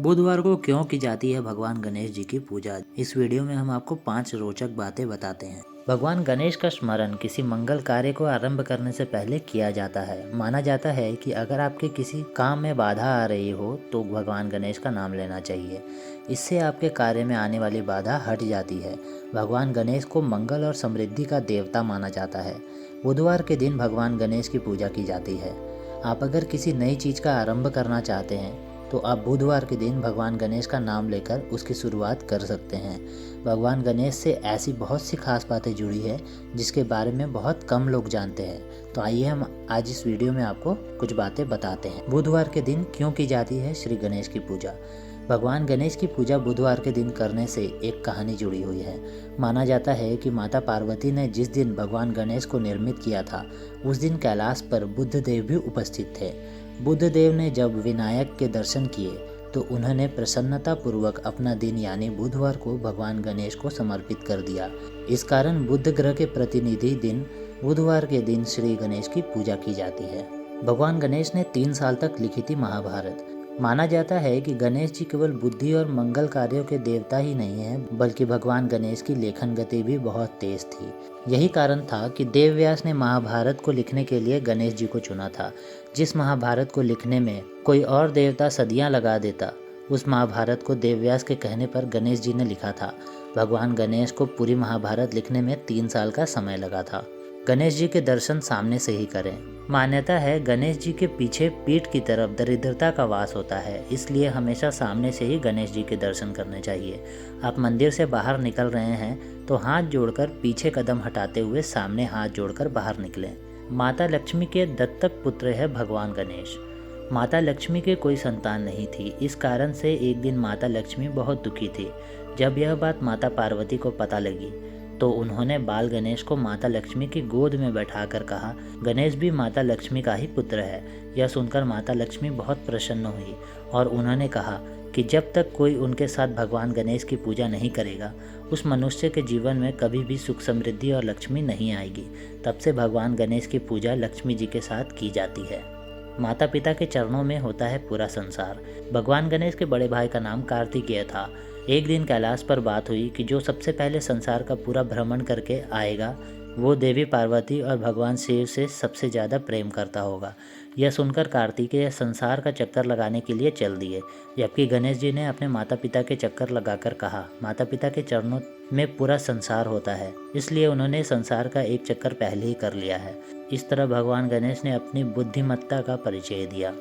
बुधवार को क्यों की जाती है भगवान गणेश जी की पूजा। इस वीडियो में हम आपको 5 रोचक बातें बताते हैं। भगवान गणेश का स्मरण किसी मंगल कार्य को आरंभ करने से पहले किया जाता है। माना जाता है कि अगर आपके किसी काम में बाधा आ रही हो तो भगवान गणेश का नाम लेना चाहिए। इससे आपके कार्य में आने वाली बाधा हट जाती है। भगवान गणेश को मंगल और समृद्धि का देवता माना जाता है। बुधवार के दिन भगवान गणेश की पूजा की जाती है। आप अगर किसी नई चीज़ का आरंभ करना चाहते हैं तो आप बुधवार के दिन भगवान गणेश का नाम लेकर उसकी शुरुआत कर सकते हैं। भगवान गणेश से ऐसी बहुत सी खास बातें जुड़ी है जिसके बारे में बहुत कम लोग जानते हैं। तो आइए हम आज इस वीडियो में आपको कुछ बातें बताते हैं। बुधवार के दिन क्यों की जाती है श्री गणेश की पूजा। भगवान गणेश की पूजा बुधवार के दिन करने से एक कहानी जुड़ी हुई है। माना जाता है कि माता पार्वती ने जिस दिन भगवान गणेश को निर्मित किया था उस दिन कैलाश पर बुद्ध देव भी उपस्थित थे। बुद्ध देव ने जब विनायक के दर्शन किए तो उन्होंने प्रसन्नता पूर्वक अपना दिन यानी बुधवार को भगवान गणेश को समर्पित कर दिया। इस कारण बुध ग्रह के प्रतिनिधि दिन बुधवार के दिन श्री गणेश की पूजा की जाती है। भगवान गणेश ने 3 साल तक लिखी थी महाभारत। माना जाता है कि गणेश जी केवल बुद्धि और मंगल कार्यों के देवता ही नहीं हैं, बल्कि भगवान गणेश की लेखन गति भी बहुत तेज थी। यही कारण था कि देव व्यास ने महाभारत को लिखने के लिए गणेश जी को चुना था। जिस महाभारत को लिखने में कोई और देवता सदियां लगा देता, उस महाभारत को देव व्यास के कहने पर गणेश जी ने लिखा था। भगवान गणेश को पूरी महाभारत लिखने में 3 साल का समय लगा था। गणेश जी के दर्शन सामने से ही करें। मान्यता है गणेश जी के पीछे पीठ की तरफ दरिद्रता का वास होता है, इसलिए हमेशा सामने से ही गणेश जी के दर्शन करने चाहिए। आप मंदिर से बाहर निकल रहे हैं तो हाथ जोड़कर पीछे कदम हटाते हुए सामने हाथ जोड़कर बाहर निकलें। माता लक्ष्मी के दत्तक पुत्र है भगवान गणेश। माता लक्ष्मी के कोई संतान नहीं थी। इस कारण से एक दिन माता लक्ष्मी बहुत दुखी थी। जब यह बात माता पार्वती को पता लगी तो उन्होंने बाल गणेश को माता लक्ष्मी की गोद में बैठाकर कहा, गणेश भी माता लक्ष्मी का ही पुत्र है। यह सुनकर माता लक्ष्मी बहुत प्रसन्न हुई और उन्होंने कहा कि जब तक कोई उनके साथ भगवान गणेश की पूजा नहीं करेगा उस मनुष्य के जीवन में कभी भी सुख समृद्धि और लक्ष्मी नहीं आएगी। तब से भगवान गणेश की पूजा लक्ष्मी जी के साथ की जाती है। माता पिता के चरणों में होता है पूरा संसार। भगवान गणेश के बड़े भाई का नाम कार्तिकेय था। एक दिन कैलाश पर बात हुई कि जो सबसे पहले संसार का पूरा भ्रमण करके आएगा वो देवी पार्वती और भगवान शिव से सबसे ज़्यादा प्रेम करता होगा। यह सुनकर कार्तिकेय संसार का चक्कर लगाने के लिए चल दिए, जबकि गणेश जी ने अपने माता पिता के चक्कर लगाकर कहा, माता पिता के चरणों में पूरा संसार होता है, इसलिए उन्होंने संसार का एक चक्कर पहले ही कर लिया है। इस तरह भगवान गणेश ने अपनी बुद्धिमत्ता का परिचय दिया।